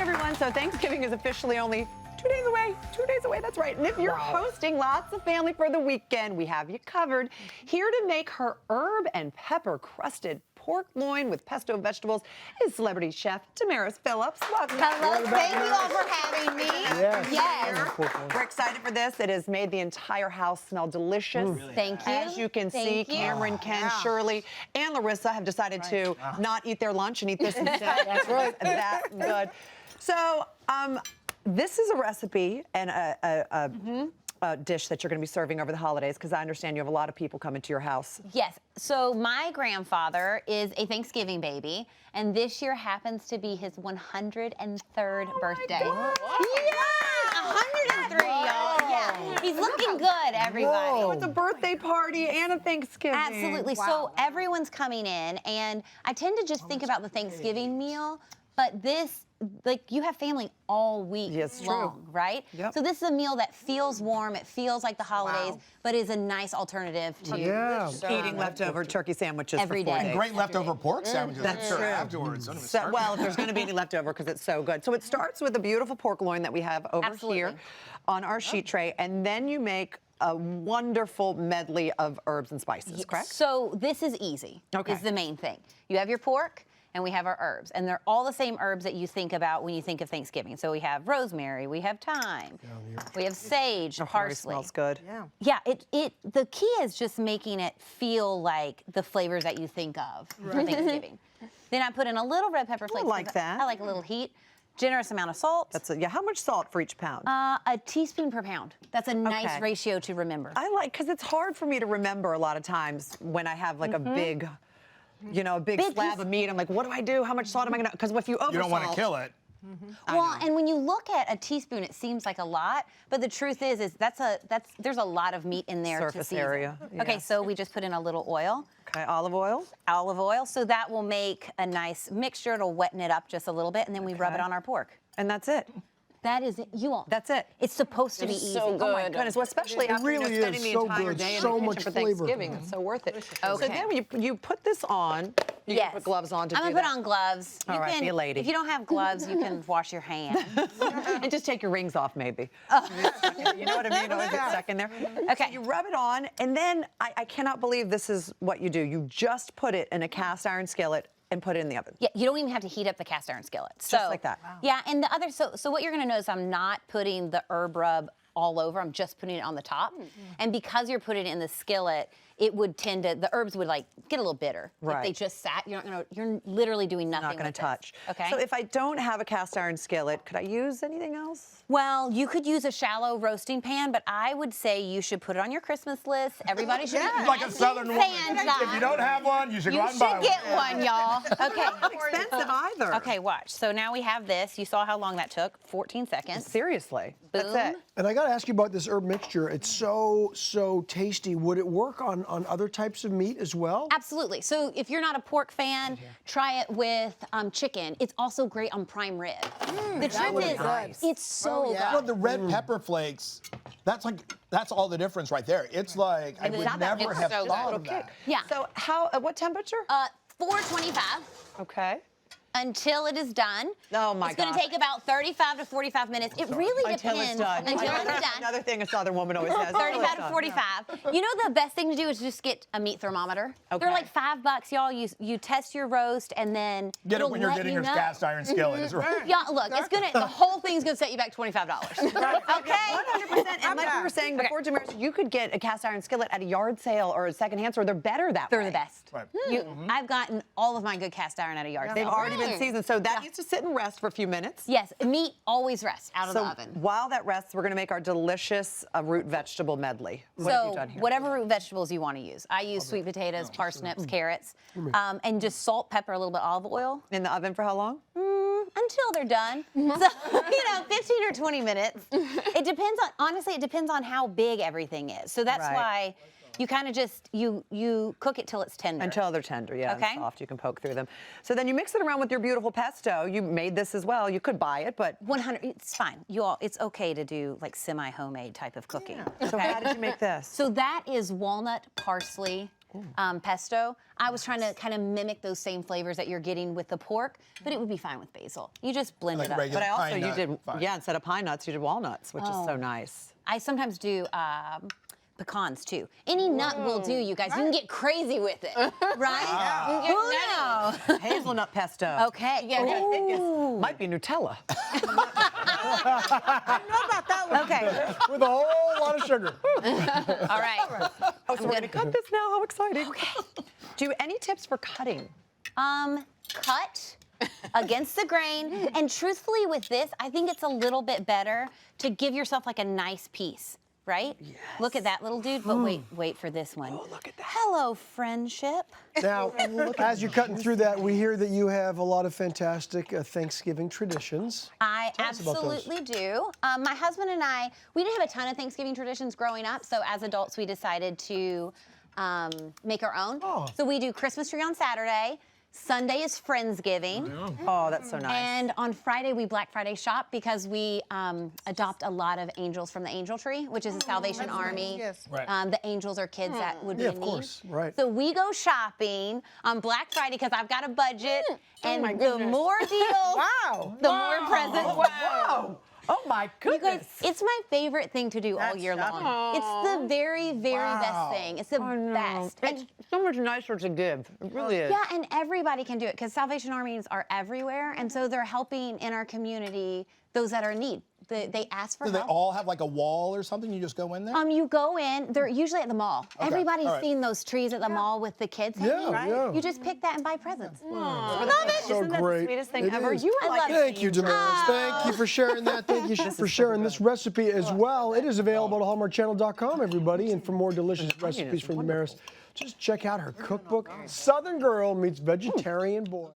everyone. So Thanksgiving is officially only 2 days away. 2 days away, that's right. And if you're hosting lots of family for the weekend, we have you covered. Here to make her herb and pepper crusted pork loin with pesto vegetables is celebrity chef Damaris Phillips. Welcome. Hello, thank you all for having me. Yes. We're excited for this. It has made the entire house smell delicious. Thank you. As you can see, Cameron, Ken, Shirley, and Larissa have decided to not eat their lunch and eat this instead. That's right. That good. So, this is a recipe and a dish that you're going to be serving over the holidays, because I understand you have a lot of people coming to your house. Yes. So my grandfather is a Thanksgiving baby, and this year happens to be his 103rd birthday. God. Yeah, 103, y'all. Yeah, he's looking good, everybody. So it's a birthday party and a Thanksgiving. Absolutely. So everyone's coming in, and I tend to just think about the Thanksgiving meal, but this, like, you have family all week long, right? Yep. So this is a meal that feels warm, it feels like the holidays, but is a nice alternative to eating leftover turkey sandwiches every for 4 day. days. And great leftover pork sandwiches. That's I'm sure true. afterwards. So, well, if there's going to be any leftover, because it's so good. So it starts with a beautiful pork loin that we have over here on our sheet tray, and then you make a wonderful medley of herbs and spices, correct? So this is easy, is the main thing. You have your pork, and we have our herbs, and they're all the same herbs that you think about when you think of Thanksgiving. So we have rosemary, we have thyme, we have sage, parsley. Smells good. Yeah, the key is just making it feel like the flavors that you think of for Thanksgiving. Then I put in a little red pepper flakes. I like that. I like a little heat. Generous amount of salt. That's how much salt for each pound? A teaspoon per pound. That's a nice ratio to remember. I like, because it's hard for me to remember a lot of times when I have like a big, a big slab of meat. I'm like, what do I do? How much salt am I going to? Because if you over You don't want to kill it. Well, and when you look at a teaspoon, it seems like a lot, but the truth is there's a lot of meat in there. Surface to season. area. Okay, so we just put in a little oil. Okay, olive oil. Olive oil, so that will make a nice mixture. It'll weten it up just a little bit, and then we rub it on our pork. And that's it. That is it. You all. That's it. It's supposed to be easy. So good. Oh my goodness, well, especially after really spending is the so entire good, day in so the kitchen much for flavor. Thanksgiving. It's so worth it. Okay. So then you put this on. You can put gloves on to do that. I'm gonna put on gloves. All right, be a lady. If you don't have gloves, you can wash your hands. And just take your rings off, maybe. You know what I mean? Always get stuck in there. Okay. So you rub it on, and then I cannot believe this is what you do. You just put it in a cast iron skillet and put it in the oven. Yeah, you don't even have to heat up the cast iron skillet. Just like that. Wow. Yeah, and the other, so what you're gonna notice, I'm not putting the herb rub all over, I'm just putting it on the top. And because you're putting it in the skillet, it would tend to, the herbs would like get a little bitter. Right. If they just sat, you're literally doing nothing Not going with to touch. this. Okay. So if I don't have a cast iron skillet, could I use anything else? Well, you could use a shallow roasting pan, but I would say you should put it on your Christmas list. Everybody should eat Like a Southern woman. Santa. If you don't have one, you should go You out and buy should one. get one, y'all. Okay. Not expensive either. Okay, watch. So now we have this. You saw how long that took, 14 seconds. Seriously. That's Boom. it. And I got to ask you about this herb mixture. It's so tasty. Would it work on other types of meat as well? Absolutely. So if you're not a pork fan, try it with chicken. It's also great on prime rib. The truth is, it's so good. Well, the red pepper flakes, that's all the difference right there. It's like, I would not that never big. have So thought good. of that. Yeah. So at what temperature? 425 Okay. until it is done. Oh my It's going to gosh. take about 35 to 45 minutes. It really Until depends. it's done. Until it's done. Another thing a Southern woman always says. 35 to 45. You know the best thing to do is just get a meat thermometer. Okay. They're like $5, y'all. You test your roast and then Get it it'll when you're let getting you your know. cast iron skillet. Is right. Yeah, look, the whole thing's gonna set you back $25. Okay. 100%. And like we were saying before, Damaris, you could get a cast iron skillet at a yard sale or a secondhand store. They're better that way. They're the best. Right. I've gotten all of my good cast iron at a yard They've sale. already been seasoned, so that needs to sit and rest for a few minutes. Yes, meat always rests out of So the oven. while that rests, we're going to make our delicious root vegetable medley. What have you done here? Whatever root vegetables you want to use. I use sweet potatoes, parsnips, carrots, and just salt, pepper, a little bit of olive oil. In the oven for how long? Until they're done. So, 15 or 20 minutes. It depends on, honestly, it depends on how big everything is. So that's why you kind of just, you cook it till it's tender. Until they're tender, yeah, Okay. and soft. You can poke through them. So then you mix it around with your beautiful pesto. You made this as well. You could buy it, but 100, it's fine. It's okay to do like semi-homemade type of cooking. so how did you make this? So that is walnut, parsley, pesto. I was trying to kind of mimic those same flavors that you're getting with the pork, but it would be fine with basil. You just blend Like it up. regular But I also, pine you nut, did, fine. yeah, instead of pine nuts, you did walnuts, which is so nice. I sometimes do pecans too. Any nut will do, you guys. You can get crazy with it, right? Who knows? Hazelnut pesto. Okay. Ooh. Might be Nutella. Okay. With a whole lot of sugar. All right. Oh, so we're gonna cut this now. How exciting! Okay. Do you have any tips for cutting? Cut against the grain. And truthfully with this, I think it's a little bit better to give yourself like a nice piece, right? Yes. Look at that little dude, but wait for this one. Oh, look at that. Hello, friendship. Now, as you're cutting through that, we hear that you have a lot of fantastic Thanksgiving traditions. I Tell us about those. absolutely do. My husband and I, we didn't have a ton of Thanksgiving traditions growing up, so as adults, we decided to make our own. Oh. So we do Christmas tree on Saturday. Sunday is Friendsgiving. Oh, that's so nice. And on Friday, we Black Friday shop because we adopt a lot of angels from the Angel Tree, which is a Salvation Army. Yes. Right. The angels are kids that would be Yeah, in of need. course, right. So we go shopping on Black Friday because I've got a budget, and my the goodness. more deals, Wow. the more presents. Wow! Oh my You goodness! guys, it's my favorite thing to do all That's year long. shopping. It's the very, very Wow. best thing. It's the best. And- It's so much nicer to give. It really is. yeah, and everybody can do it because Salvation Armies are everywhere, and so they're helping in our community those that are in need. They ask for Do they help. all have like a wall or something? You just go in there? You go in. They're usually at the mall. Everybody's all right. seen those trees at the mall with the kids. Yeah, hanging. yeah. You just pick that and buy presents. Love it. So Isn't that great. the sweetest thing It ever? is. You are I like love a Thank you, angel. Damaris. Thank you for sharing that. Thank you for sharing this recipe as well. It is available at hallmarkchannel.com, everybody. And for more delicious recipes from Damaris, just check out her cookbook, Southern Girl Meets Vegetarian Boy.